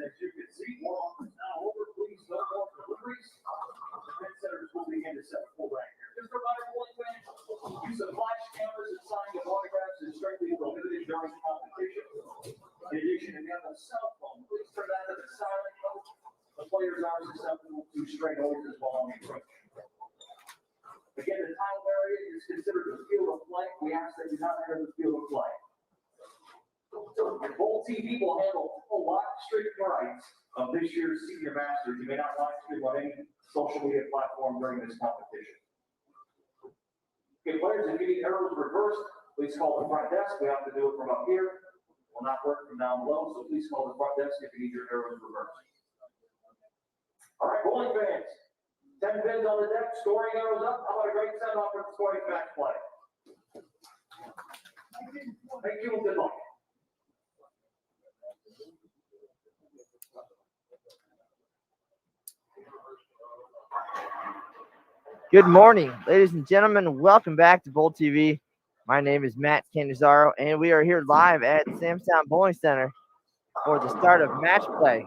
as you can see, warm-up is now over. Please no more deliveries. The pit setters will begin to set full rank here. Just a reminder, bowling fans, use of flash cameras and signing of autographs is strictly prohibited during competition. In addition, if you have a cell phone, please turn that to the silent mode. The players are susceptible to stray noises while on the approach. Again, the tile area is considered the field of play. We ask that you not enter the field of play. Bowl TV will handle full live streaming rights of this year's Senior Masters. You may not live stream on any social media platform during this competition. Okay, players, if you need arrows reversed, please call the front desk. We have to do it from up here. It will not work from down below, so please call the front desk if you need your arrows reversed. All right, bowling fans, 10 pins on the deck, scoring arrows up. How about a great send-off for the scoring match play? Thank you and good luck. Good morning, ladies and gentlemen. Welcome back to Bowl TV. My name is Matt Canizaro, and we are here live at Samstown Bowling Center for the start of match play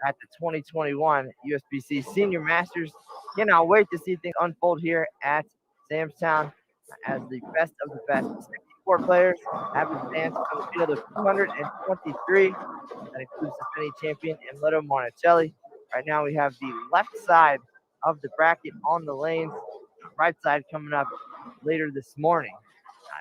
at the 2021 USBC Senior Masters. Cannot wait to see things unfold here at Samstown as the best of the best. 64 players have advanced on the field of 223. That includes the defending champion and Leto Monticelli. Right now we have the left side of the bracket on the lanes, right side coming up later this morning.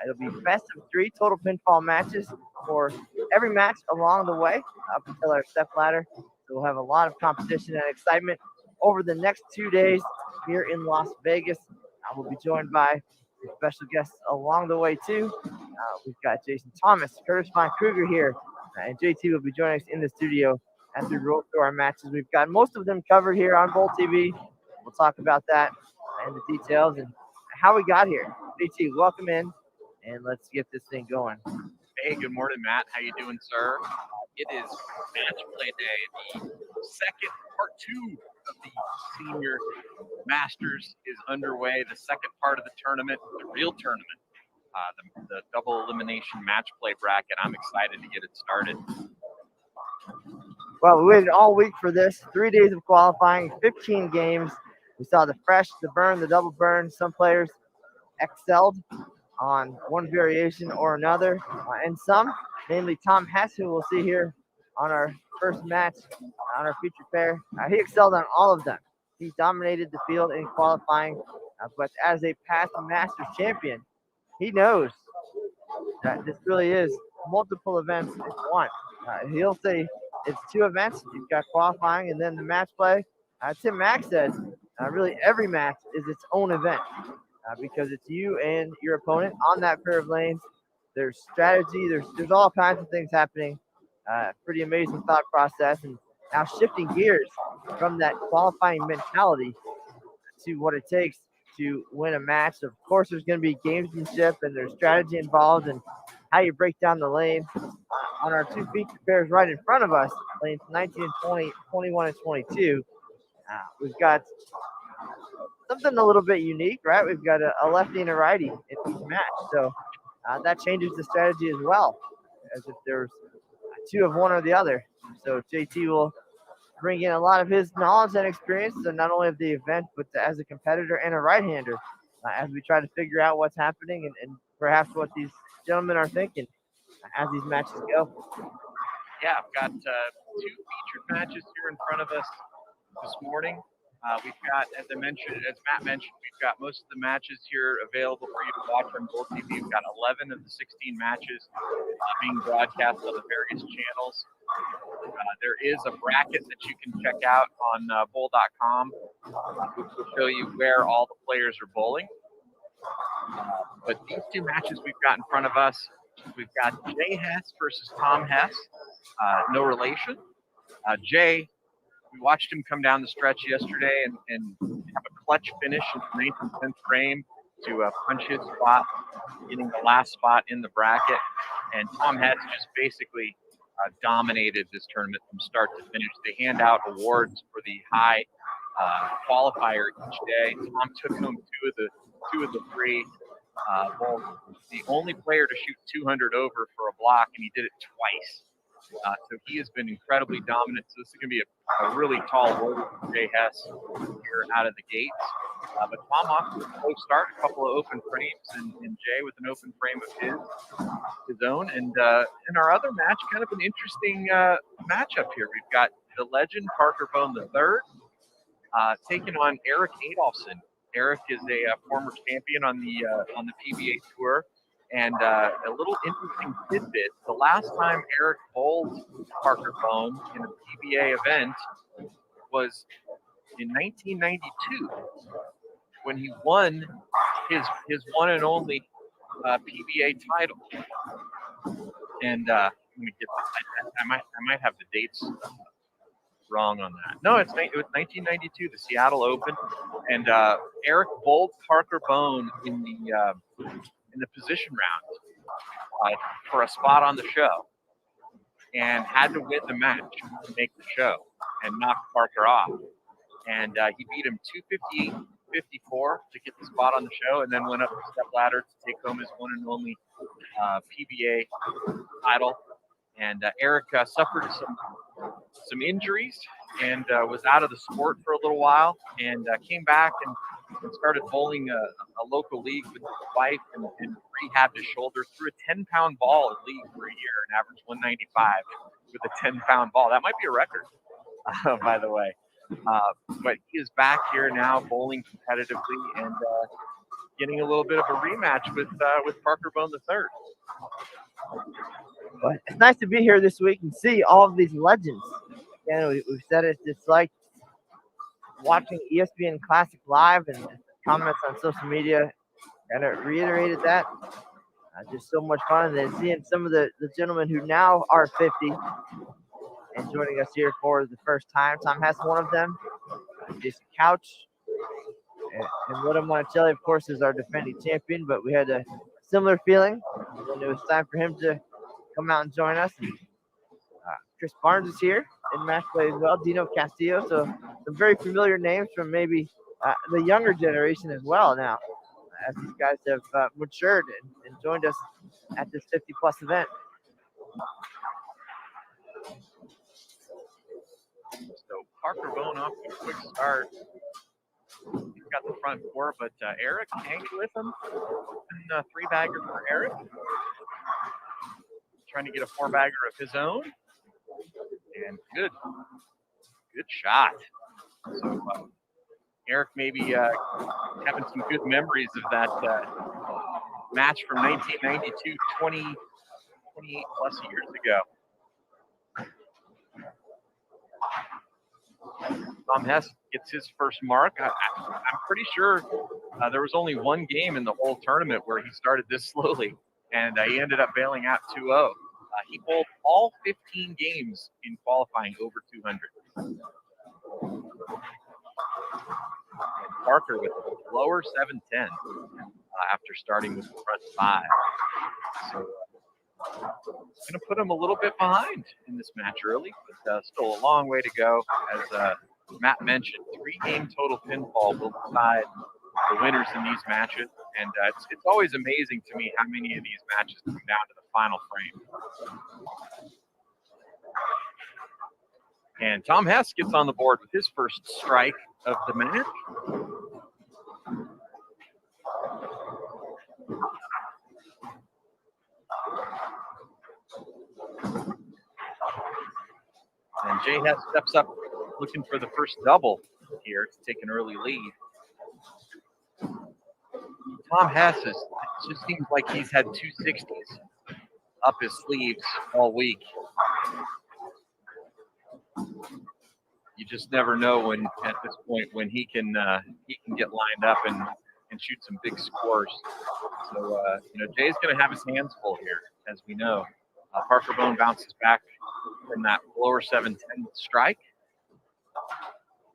It'll be best of 3 total pinfall matches for every match along the way up until our step ladder. So we'll have a lot of competition and excitement over the next 2 days here in Las Vegas. We'll be joined by special guests along the way too. We've got Jason Thomas, Curtis Von Kruger here, and JT will be joining us in the studio as we roll through our matches. We've got most of them covered here on Bowl TV. We'll talk about that and the details and how we got here. JT, welcome in, and let's get this thing going. Hey, good morning, Matt. How you doing, sir? It is match play day, the second part 2 of the Senior Masters is underway. The second part of the tournament, the real tournament, the double elimination match play bracket. I'm excited to get it started. Well, we waited all week for this. 3 days of qualifying, 15 games. We saw the fresh, the burn, the double burn. Some players excelled on one variation or another, and some, namely Tom Hess, who we'll see here on our first match on our feature pair. He excelled on all of them. He dominated the field in qualifying, but as a past Masters champion, he knows that this really is multiple events in one. He'll say it's 2 events. You've got qualifying and then the match play. Tim Mack said really every match is its own event because it's you and your opponent on that pair of lanes. There's strategy. There's all kinds of things happening. Pretty amazing thought process. And now shifting gears from that qualifying mentality to what it takes to win a match. Of course, there's going to be gamesmanship and there's strategy involved and how you break down the lane. On our 2 feature pairs right in front of us, lanes 19 and 20, 21 and 22, we've got something a little bit unique, right? We've got a lefty and a righty in each match. So that changes the strategy as well, as if there's 2 of one or the other. So JT will bring in a lot of his knowledge and experience, so not only of the event, but as a competitor and a right-hander, as we try to figure out what's happening and perhaps what these gentlemen are thinking as these matches go. Yeah, I've got 2 featured matches here in front of us this morning. We've got, as Matt mentioned, we've got most of the matches here available for you to watch on Bowl TV. We've got 11 of the 16 matches being broadcast on the various channels. There is a bracket that you can check out on bowl.com, which will show you where all the players are bowling. But these 2 matches we've got in front of us, we've got Jay Hess versus Tom Hess. No relation. Jay, we watched him come down the stretch yesterday and have a clutch finish in the 9th and 10th frame to punch his spot, getting the last spot in the bracket. And Tom Hess just basically dominated this tournament from start to finish. They hand out awards for the high qualifier each day. Tom took home two of the 3. The only player to shoot 200 over for a block, and he did it twice. So he has been incredibly dominant. So this is going to be a really tall order for Jay Hess here out of the gates. But Tom off to a slow start, a couple of open frames, and Jay with an open frame of his own. And in our other match, kind of an interesting matchup here. We've got the legend Parker Bohn III taking on Eric Adolphson. Eric is a former champion on the PBA tour. And a little interesting tidbit, the last time Eric bowled Parker Bohn in a PBA event was in 1992 when he won his one and only PBA title. And let me get I might have the dates wrong on that. No, it was 1992, the Seattle Open, and Eric bowled Parker Bohn in the position round for a spot on the show, and had to win the match to make the show and knock Parker off. And he beat him 258-54 to get the spot on the show, and then went up the stepladder to take home his one and only PBA title. And Eric suffered some injuries and was out of the sport for a little while, and came back and started bowling a local league with his wife, and rehabbed his shoulder, threw a 10-pound ball in league for a year and averaged 195 with a 10-pound ball. That might be a record, by the way. But he is back here now bowling competitively and getting a little bit of a rematch with Parker Bohn III. But it's nice to be here this week and see all of these legends. Again, we've said it's like watching ESPN Classic live, and comments on social media kind of reiterated that. Just so much fun. And then seeing some of the gentlemen who now are 50 and joining us here for the first time. Tom Hess, one of them. Jason Couch. And Little Monticelli, of course, is our defending champion, but we had a similar feeling when it was time for him to come out and join us. Chris Barnes is here in match play as well. Dino Castillo. So some very familiar names from maybe the younger generation as well now, as these guys have matured and joined us at this 50-plus event. So Parker Bohn off to a quick start. He's got the front four, but Eric hanging with him. And a three-bagger for Eric. Trying to get a four-bagger of his own. And good shot. So Eric maybe having some good memories of that match from 1992, 28 plus years ago. Tom Hess gets his first mark. I'm pretty sure there was only one game in the whole tournament where he started this slowly, and he ended up bailing out 2-0. He bowled all 15 games in qualifying over 200. And Parker with a lower 710 after starting with the front five. So going to put him a little bit behind in this match early, but still a long way to go. As Matt mentioned, 3-game total pinfall will decide the winners in these matches, and it's always amazing to me how many of these matches come down to the final frame. And Tom Hess gets on the board with his first strike of the match. And Jay Hess steps up looking for the first double here to take an early lead. Tom Hess just seems like he's had 260s up his sleeves all week. You just never know when at this point when he can get lined up and shoot some big scores. So Jay's going to have his hands full here, as we know. Parker Bohn bounces back from that lower 710 strike.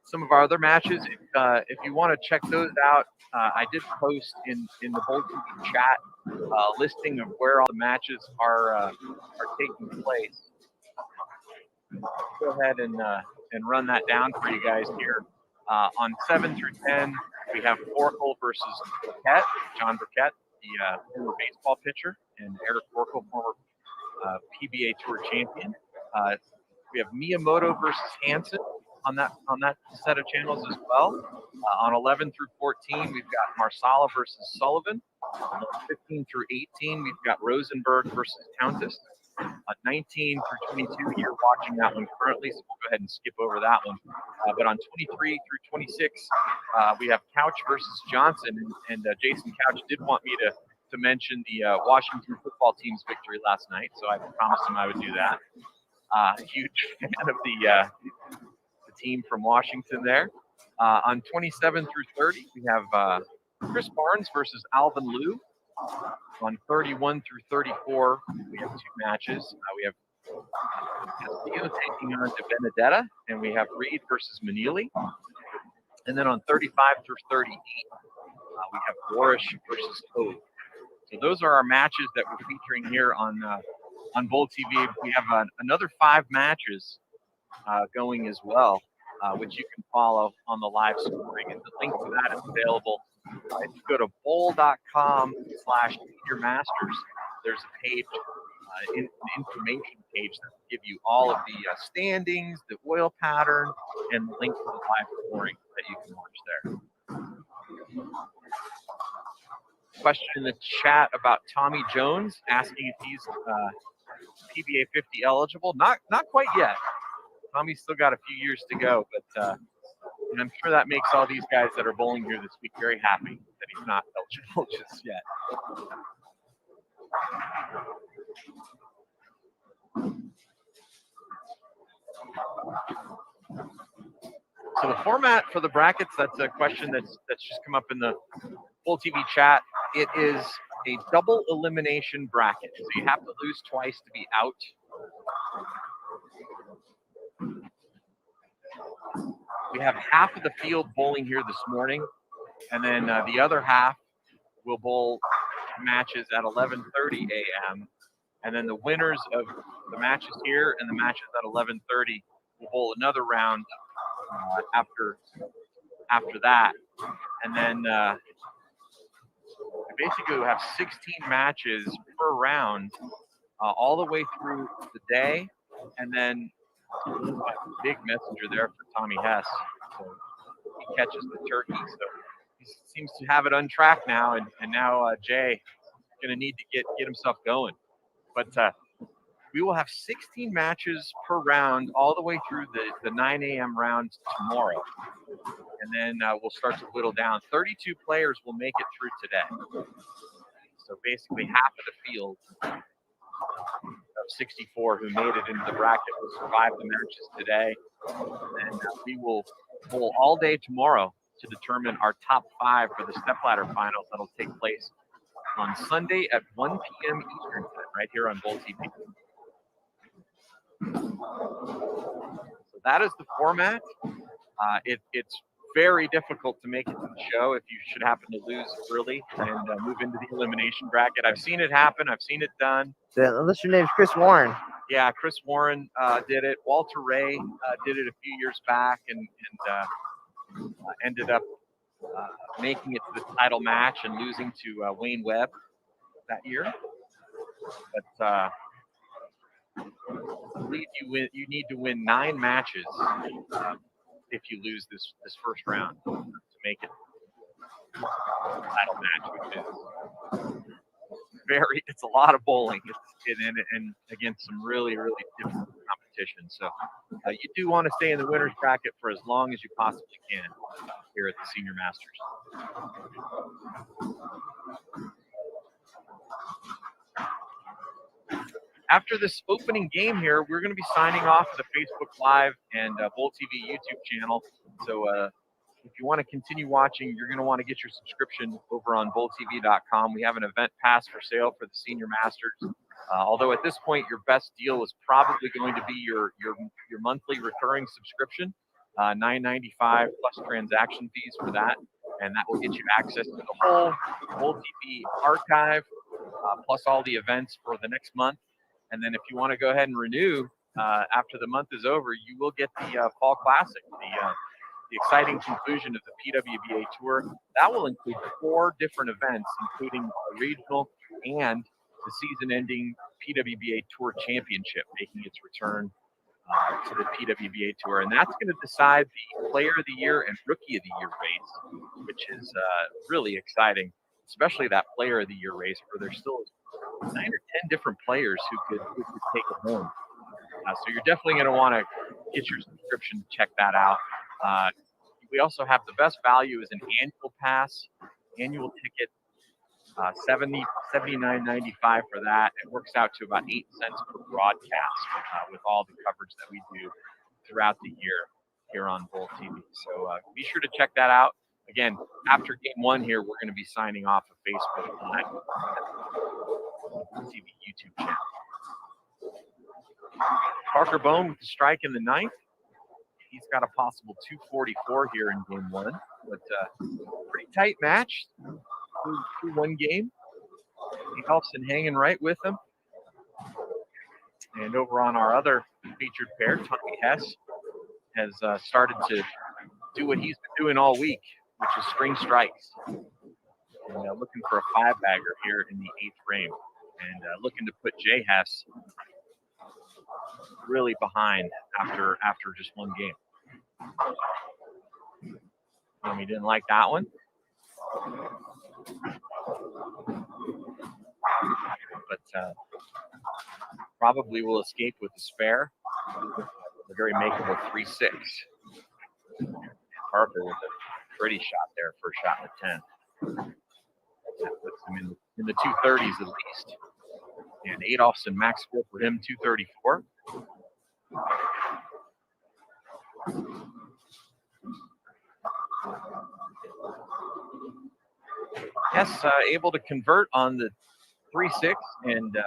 Some of our other matches, if you want to check those out, I did post in the Bold TV chat listing of where all the matches are taking place. Go ahead and run that down for you guys here. On 7 through 10, we have Forkel versus Burkett, John Burkett, the former baseball pitcher, and Eric Forkel, former PBA Tour champion. We have Miyamoto versus Hansen on that set of channels as well. On 11 through 14, we've got Marsala versus Sullivan. On 15 through 18, we've got Rosenberg versus Countess. 19 through 22, you're watching that one currently, so we'll go ahead and skip over that one. But on 23 through 26, we have Couch versus Johnson, and Jason Couch did want me to mention the Washington football team's victory last night, so I promised him I would do that. Huge fan of the team from Washington there. On 27 through 30, we have Chris Barnes versus Alvin Liu. On 31 through 34, we have 2 matches. We have Castillo taking on De Benedetta, and we have Reed versus Manili. And then on 35 through 38, we have Boresch versus Cove. So those are our matches that we're featuring here on Bowl TV. We have another 5 matches going as well, which you can follow on the live scoring. And the link to that is available. If you go to bowl.com/Senior Masters, there's a page, an information page that will give you all of the standings, the oil pattern, and the link to the live scoring that you can watch there. Question in the chat about Tommy Jones, asking if he's PBA 50 eligible. Not quite yet. Tommy's still got a few years to go, but and I'm sure that makes all these guys that are bowling here this week very happy that he's not eligible just yet. So the format for the brackets, that's a question that's just come up in the Bowl TV chat. It is a double elimination bracket. So you have to lose twice to be out. We have half of the field bowling here this morning, and then the other half will bowl matches at 11:30 a.m. And then the winners of the matches here and the matches at 11:30 will bowl another round after that. And then basically we'll have 16 matches per round all the way through the day, and then big messenger there for Tommy Hess. So he catches the turkey. So he seems to have it on track now, and now Jay going to need to get himself going. But we will have 16 matches per round all the way through the 9 a.m. round tomorrow. And then we'll start to whittle down. 32 players will make it through today. So basically half of the field of 64 who made it into the bracket will survive the matches today. And we will bowl all day tomorrow to determine our top 5 for the stepladder finals that'll take place on Sunday at 1 p.m. Eastern time, right here on Bowl TV. So that is the format. It's very difficult to make it to the show if you should happen to lose early and move into the elimination bracket. I've seen it happen. I've seen it done. Unless your name's Chris Warren. Yeah, Chris Warren did it. Walter Ray did it a few years back and ended up making it to the title match and losing to Wayne Webb that year. But I believe you need to win 9 matches if you lose this first round to make it title match, which is it's a lot of bowling and against some really, really difficult competition. So you do want to stay in the winner's bracket for as long as you possibly can here at the Senior Masters. After this opening game here, we're going to be signing off the Facebook Live and Bowl TV YouTube channel. So if you want to continue watching, you're going to want to get your subscription over on bowltv.com. We have an event pass for sale for the Senior Masters. Although at this point, your best deal is probably going to be your monthly recurring subscription, $9.95 plus transaction fees for that. And that will get you access to the whole Bowl TV archive, plus all the events for the next month. And then if you want to go ahead and renew after the month is over, you will get the Fall Classic, the exciting conclusion of the PWBA Tour. That will include 4 different events, including a regional and the season-ending PWBA Tour Championship, making its return to the PWBA Tour, and that's going to decide the Player of the Year and Rookie of the Year race, which is really exciting, especially that Player of the Year race where there's still 9 or 10 different players who could take it home. So you're definitely going to want to get your subscription to check that out. We also have the best value is an annual pass, annual ticket, $79.95 for that. It works out to about 8 cents per broadcast with all the coverage that we do throughout the year here on Bowl TV. So be sure to check that out. Again, after game 1 here, we're going to be signing off of Facebook Live, TV YouTube channel. Parker Bohn with the strike in the 9th. He's got a possible 244 here in game 1, but pretty tight match through one game. Adolphson hanging right with him. And over on our other featured pair, Chucky Hess has started to do what he's been doing all week, which is string strikes. And looking for a 5-bagger here in the 8th frame. And looking to put Jay Hess really behind after just one game. And he didn't like that one. But probably will escape with the spare. A very makeable 3-6. Parker with a pretty shot there, first shot in the 10. That puts him in the 230s at least. And Adolphson, max score for him, 234. Hess able to convert on the 3-6 and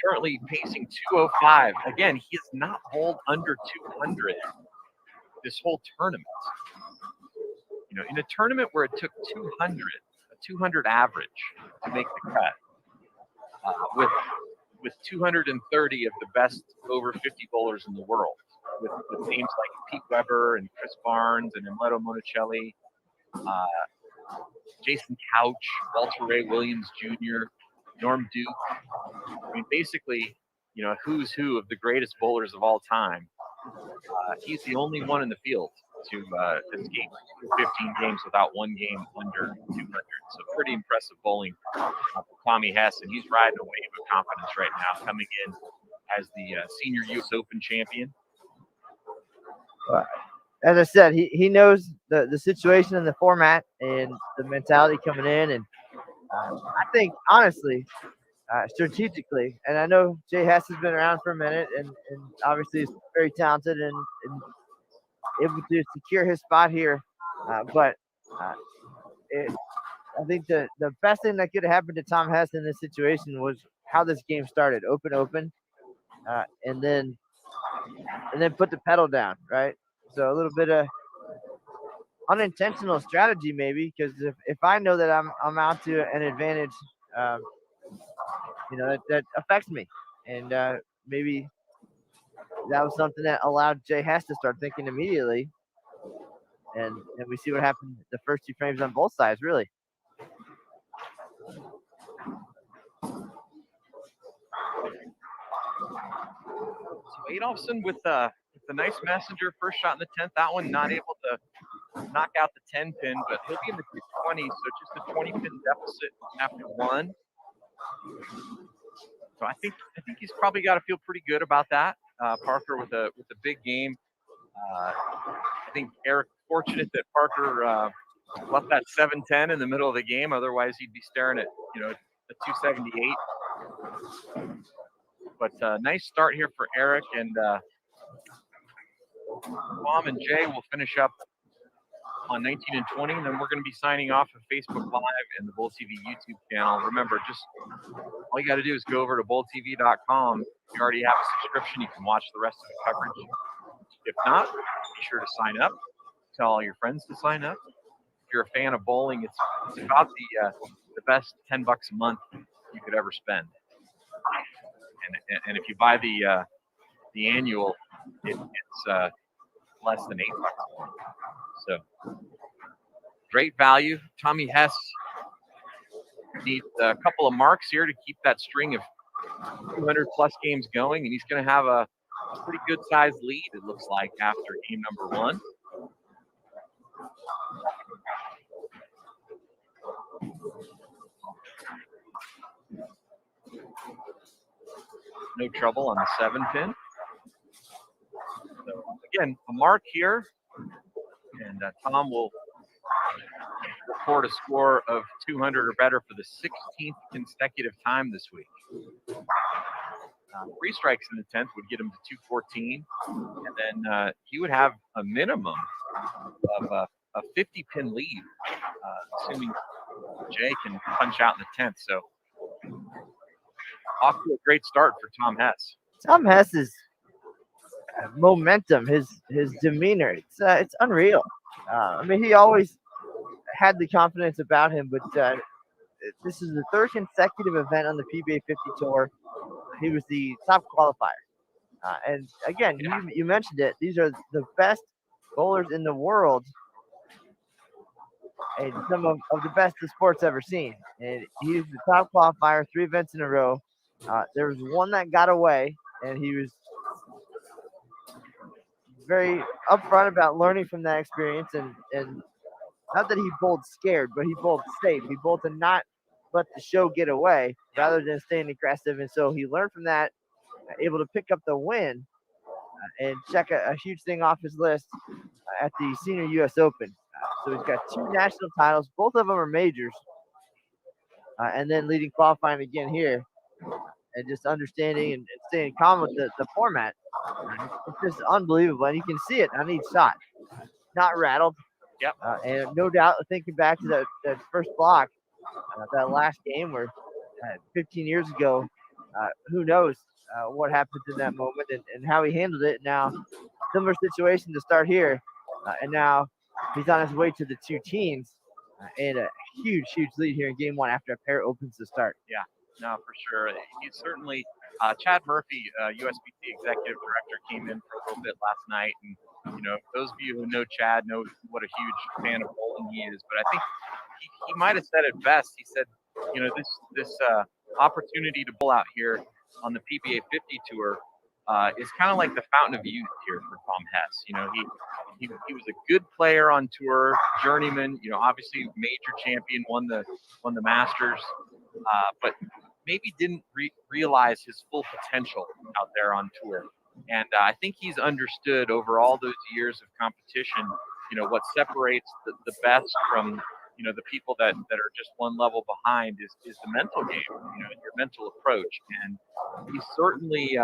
currently pacing 205. Again, he has not bowled under 200 this whole tournament. You know, in a tournament where it took 200, a 200 average to make the cut, with 230 of the best over 50 bowlers in the world, with names like Pete Weber and Chris Barnes and Emleto Monticelli, Jason Couch, Walter Ray Williams Jr., Norm Duke. I mean, basically, you know, a who's who of the greatest bowlers of all time. He's the only one in the field to escape 15 games without one game under 200. So pretty impressive bowling for Tommy Hess, and he's riding a wave of confidence right now, coming in as the senior U.S. Open champion. As I said, he knows the situation and the format and the mentality coming in, and I think honestly, strategically, and I know Jay Hess has been around for a minute, and obviously is very talented and able to secure his spot here. But I think the best thing that could have happened to Tom Hess in this situation was how this game started, open, and then put the pedal down, right? So a little bit of unintentional strategy maybe, because if I know that I'm out to an advantage, you know, that affects me, and maybe that was something that allowed Jay Hess to start thinking immediately, and we see what happened the first 2 frames on both sides, really. So Adolphson with the nice messenger first shot in the 10th. That one not able to knock out the 10 pin, but he'll be in the 20, so just a 20 pin deficit after 1. So I think he's probably got to feel pretty good about that. Parker with a big game. I think Eric fortunate that Parker left that 7-10 in the middle of the game. Otherwise, he'd be staring at a 278. But nice start here for Eric, and Tom and Jay will finish up on 19 and 20, and then we're going to be signing off of Facebook Live and the Bowl TV YouTube channel. Remember, just all you got to do is go over to bowltv.com. If you already have a subscription, you can watch the rest of the coverage. If not, be sure to sign up. Tell all your friends to sign up. If you're a fan of bowling, it's about the best $10 a month you could ever spend. And if you buy the annual, it's less than $8 a month. So great value. Tommy Hess needs a couple of marks here to keep that string of 200 plus games going, and he's going to have a pretty good sized lead, it looks like, after game number 1. No trouble on the 7-pin. So again, a mark here, and Tom will record a score of 200 or better for the 16th consecutive time this week. 3 strikes in the 10th would get him to 214, and then he would have a minimum of a 50-pin lead, assuming Jay can punch out in the 10th. So off to a great start for Tom Hess. Tom Hess's momentum, his demeanor, it's unreal. I mean, he always had the confidence about him, but this is the 3rd consecutive event on the PBA 50 Tour. He was the top qualifier. And again, you mentioned it. These are the best bowlers in the world and some of the best the sport's ever seen. And he's the top qualifier 3 events in a row. There was one that got away, and he was very upfront about learning from that experience. And not that he bowled scared, but he bowled safe. He bowled to not let the show get away rather than staying aggressive. And so he learned from that, able to pick up the win and check a huge thing off his list at the Senior U.S. Open. So he's got 2 national titles. Both of them are majors. And then leading qualifying again here. And just understanding and staying calm with the format. It's just unbelievable. And you can see it on each shot. Not rattled. Yep. And no doubt, thinking back to that first block, that last game where 15 years ago, who knows what happened in that moment and how he handled it. Now, similar situation to start here. And now he's on his way to the 2 teens and a huge lead here in game 1 after a pair opens to start. Yeah, no, for sure. He's certainly Chad Murphy, USBC executive director, came in for a little bit last night, and those of you who know Chad know what a huge fan of bowling he is. But I think he might have said it best. He said, this opportunity to bowl out here on the PBA 50 Tour is kind of like the fountain of youth here for Tom Hess. He was a good player on tour, journeyman. Obviously major champion, won the Masters, but maybe didn't realize his full potential out there on tour. And I think he's understood over all those years of competition, what separates the best from, the people that are just one level behind is the mental game, your mental approach. And he's certainly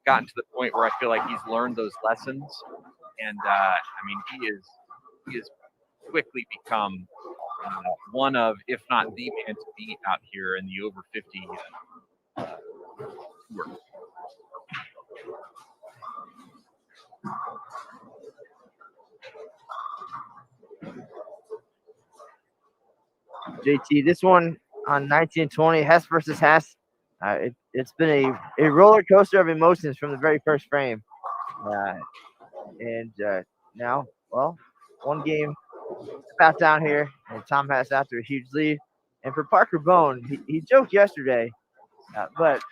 gotten to the point where I feel like he's learned those lessons. And he has quickly become one of, if not the man to beat out here in the over 50 tour. JT, this one on 1920, Hess versus Hess. It's been a roller coaster of emotions from the very first frame. Now, well, one game about down here, and Tom Hess after a huge lead. And for Parker Bohn, he joked yesterday, but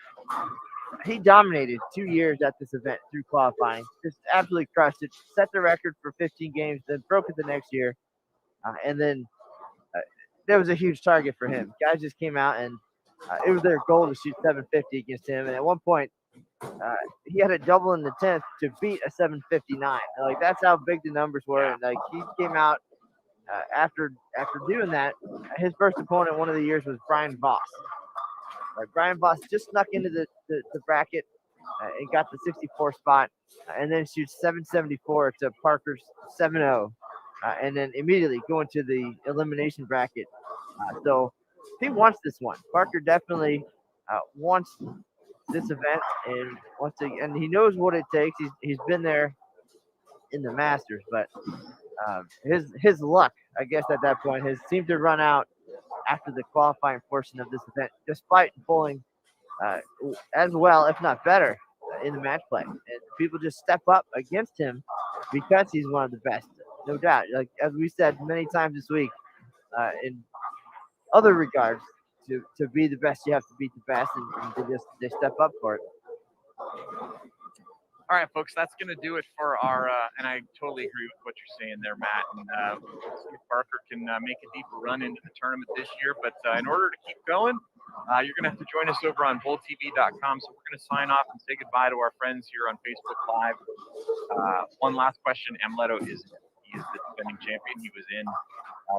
he dominated 2 years at this event through qualifying. Just absolutely crushed it. Set the record for 15 games, then broke it the next year. And then there was a huge target for him. Guys just came out, and it was their goal to shoot 750 against him. And at one point, he had a double in the 10th to beat a 759. Like, that's how big the numbers were. And like, he came out after doing that. His first opponent one of the years was Brian Voss. Brian Voss just snuck into the bracket and got the 64 spot, and then shoots 774 to Parker's 7-0, and then immediately go into the elimination bracket. So he wants this one. Parker definitely wants this event and he knows what it takes. He's been there in the Masters, but his luck, I guess, at that point has seemed to run out after the qualifying portion of this event, despite bowling as well, if not better, in the match play. And people just step up against him because he's one of the best, no doubt. Like, as we said many times this week, in other regards to be the best, you have to beat the best, and they step up for it. All right, folks, that's going to do it for our, and I totally agree with what you're saying there, Matt. And we'll see if Parker can make a deeper run into the tournament this year. But in order to keep going, you're going to have to join us over on BullTV.com. So we're going to sign off and say goodbye to our friends here on Facebook Live. One last question. Amleto he is the defending champion. He was in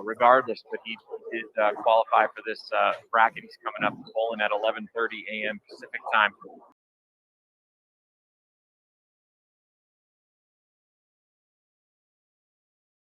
regardless, but he did qualify for this bracket. He's coming up bowling at 11:30 a.m. Pacific time.